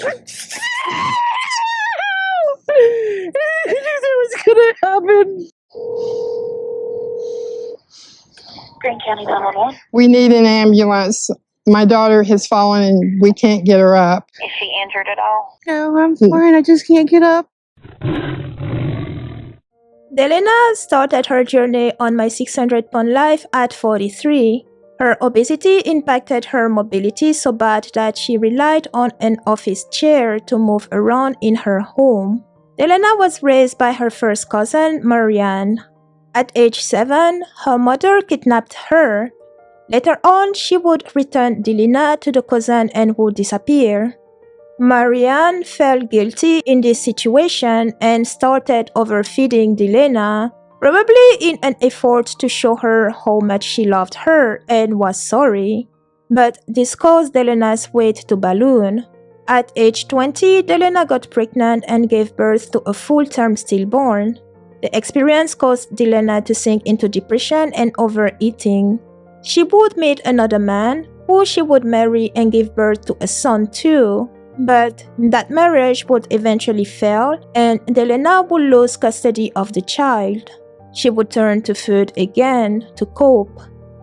What's gonna happen? Green County 911. We need an ambulance. My daughter has fallen and we can't get her up. Is she injured at all? No, I'm fine. I just can't get up. Delana started her journey on My 600 Pound Life at 43. Her obesity impacted her mobility so bad that she relied on an office chair to move around in her home. Delana was raised by her first cousin, Marianne. At age 7, her mother kidnapped her. Later on, she would return Delana to the cousin and would disappear. Marianne felt guilty in this situation and started overfeeding Delana, probably in an effort to show her how much she loved her and was sorry. But this caused Delana's weight to balloon. At age 20, Delana got pregnant and gave birth to a full-term stillborn. The experience caused Delana to sink into depression and overeating. She would meet another man who she would marry and give birth to a son too. But that marriage would eventually fail and Delana would lose custody of the child. She would turn to food again to cope.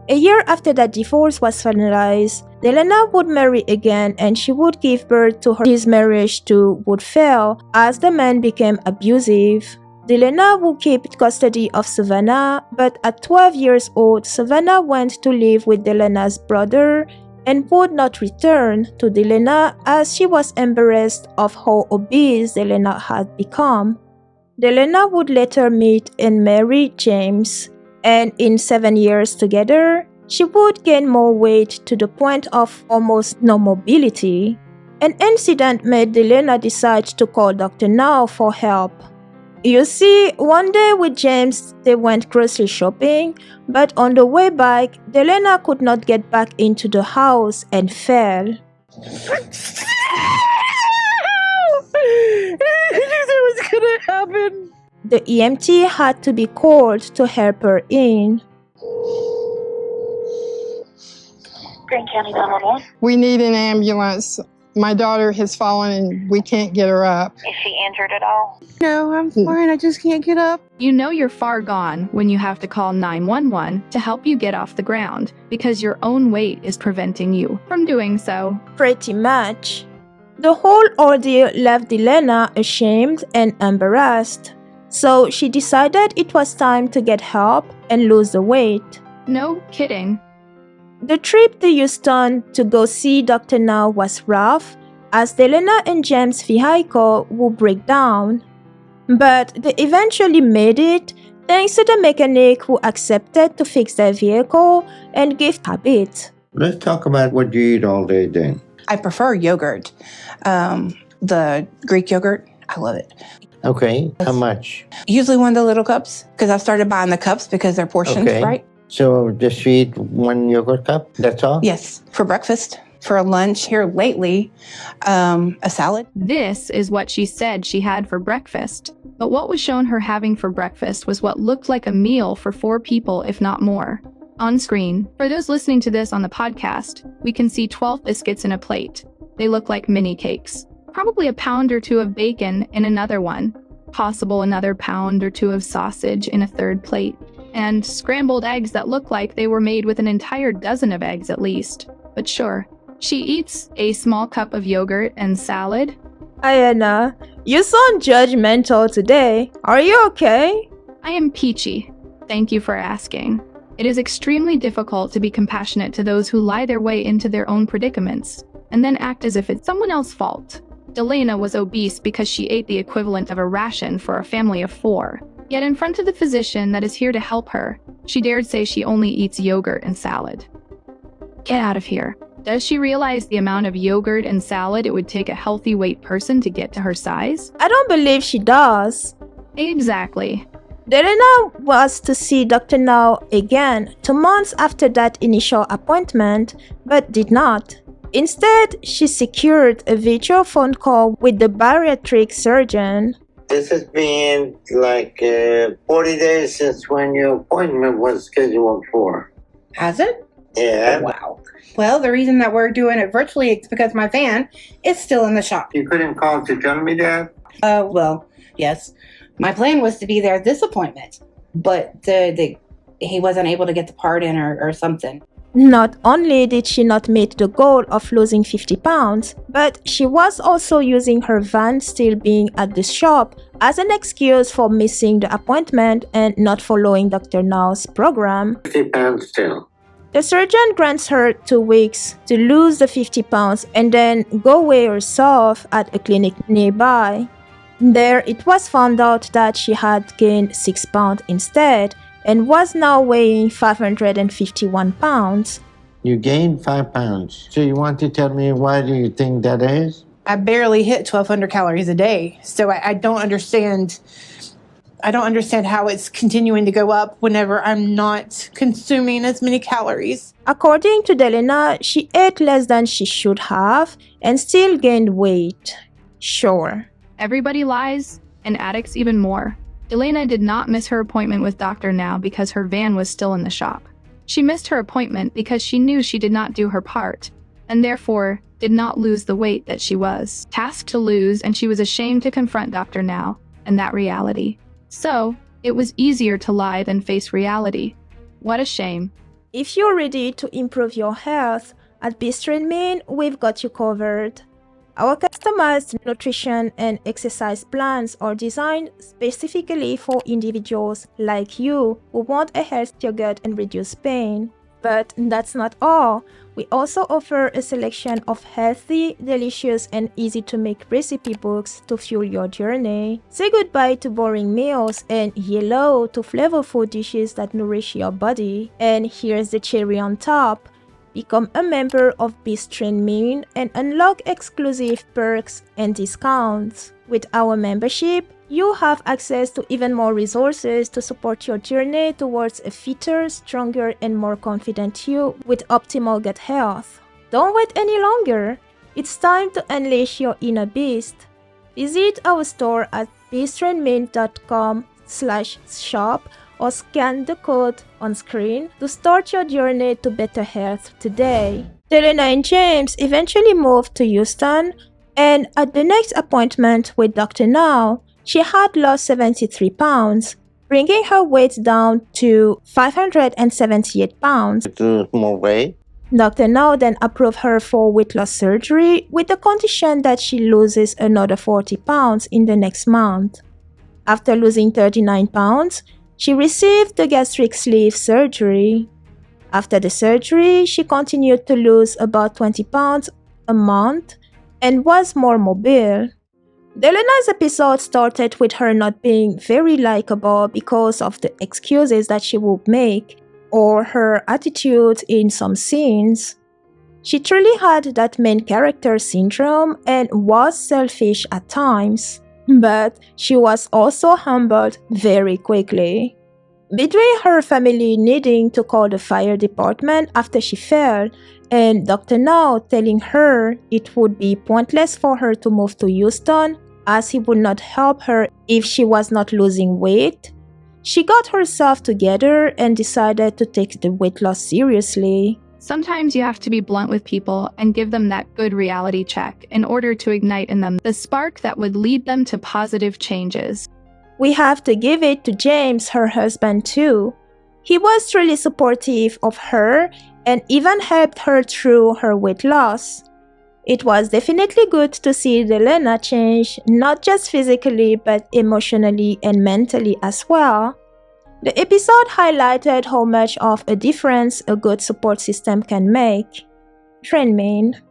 A year after that divorce was finalized, Delana would marry again and she would give birth to his marriage too would fail as the man became abusive. Delana would keep custody of Savannah, but at 12 years old, Savannah went to live with Delana's brother and would not return to Delana as she was embarrassed of how obese Delana had become. Delana would later meet and marry James, and in 7 years together, she would gain more weight to the point of almost no mobility. An incident made Delana decide to call Dr. Now for help. You see, one day with James, they went grocery shopping, but on the way back, Delana could not get back into the house and fell. What's gonna happen? The EMT had to be called to help her in. Green County 911. We need an ambulance. My daughter has fallen and we can't get her up. Is she injured at all? No, I'm fine. I just can't get up. You know you're far gone when you have to call 911 to help you get off the ground because your own weight is preventing you from doing so. Pretty much. The whole ordeal left Delana ashamed and embarrassed, so she decided it was time to get help and lose the weight. No kidding. The trip to Houston to go see Dr. Now was rough, as Delana and James' vehicle would break down. But they eventually made it thanks to the mechanic who accepted to fix their vehicle and give habit. Let's talk about what you eat all day then. I prefer yogurt. The Greek yogurt, I love it. Okay, how much? Usually one of the little cups, because I've started buying the cups because they're portioned, Okay. right? So just eat one yogurt cup, that's all? Yes, for breakfast. For lunch here lately, a salad. This is what she said she had for breakfast. But what was shown her having for breakfast was what looked like a meal for 4 people, if not more. On screen, for those listening to this on the podcast, we can see 12 biscuits in a plate. They look like mini cakes. Probably a pound or 2 of bacon in another one. Possible another pound or 2 of sausage in a third plate. And scrambled eggs that look like they were made with an entire dozen of eggs at least. But sure, she eats a small cup of yogurt and salad. Ayana, you sound judgmental today. Are you okay? I am peachy. Thank you for asking. It is extremely difficult to be compassionate to those who lie their way into their own predicaments, and then act as if it's someone else's fault. Delana was obese because she ate the equivalent of a ration for a family of 4. Yet in front of the physician that is here to help her, she dared say she only eats yogurt and salad. Get out of here. Does she realize the amount of yogurt and salad it would take a healthy weight person to get to her size? I don't believe she does. Exactly. Delana was to see Dr. Now again 2 months after that initial appointment, but did not. Instead, she secured a video phone call with the bariatric surgeon. This has been like 40 days since when your appointment was scheduled for. Has it? Yeah. Wow. Well, the reason that we're doing it virtually is because my van is still in the shop. You couldn't call to tell me that? Well, yes. My plan was to be there at this appointment, but he wasn't able to get the part in or something. Not only did she not meet the goal of losing 50 pounds, but she was also using her van still being at the shop as an excuse for missing the appointment and not following Dr. Now's program. 50 pounds still. The surgeon grants her 2 weeks to lose the 50 pounds and then go weigh herself at a clinic nearby. There it was found out that she had gained 6 pounds instead and was now weighing 551 pounds. You gained 5 pounds. So you want to tell me why do you think that is? I barely hit 1,200 calories a day, so I don't understand. I don't understand how it's continuing to go up whenever I'm not consuming as many calories. According to Delana, she ate less than she should have and still gained weight. Sure. Everybody lies, and addicts even more. Delana did not miss her appointment with Dr. Now because her van was still in the shop. She missed her appointment because she knew she did not do her part, and therefore did not lose the weight that she was tasked to lose, and she was ashamed to confront Dr. Now and that reality. So, it was easier to lie than face reality. What a shame. If you're ready to improve your health, at Bistro & Mean, we've got you covered. Our customized nutrition and exercise plans are designed specifically for individuals like you who want a healthier gut and reduce pain. But that's not all. We also offer a selection of healthy, delicious, and easy-to-make recipe books to fuel your journey. Say goodbye to boring meals and hello to flavorful dishes that nourish your body. And here's the cherry on top. Become a member of Bistro & Mean and unlock exclusive perks and discounts. With our membership, you have access to even more resources to support your journey towards a fitter, stronger, and more confident you with optimal gut health. Don't wait any longer. It's time to unleash your inner beast. Visit our store at bistroandmean.com/shop or scan the code on screen to start your journey to better health today. Delana and James eventually moved to Houston, and at the next appointment with Dr. Now, she had lost 73 pounds, bringing her weight down to 578 pounds. To more weight? Dr. Now then approved her for weight loss surgery with the condition that she loses another 40 pounds in the next month. After losing 39 pounds, she received the gastric sleeve surgery. After the surgery, she continued to lose about 20 pounds a month and was more mobile. Delana's episode started with her not being very likable because of the excuses that she would make or her attitude in some scenes. She truly had that main character syndrome and was selfish at times. But she was also humbled very quickly. Between her family needing to call the fire department after she fell, and Dr. Now telling her it would be pointless for her to move to Houston as he would not help her if she was not losing weight, she got herself together and decided to take the weight loss seriously. Sometimes you have to be blunt with people and give them that good reality check in order to ignite in them the spark that would lead them to positive changes. We have to give it to James, her husband, too. He was truly supportive of her and even helped her through her weight loss. It was definitely good to see Delana change, not just physically but emotionally and mentally as well. The episode highlighted how much of a difference a good support system can make. Train Main.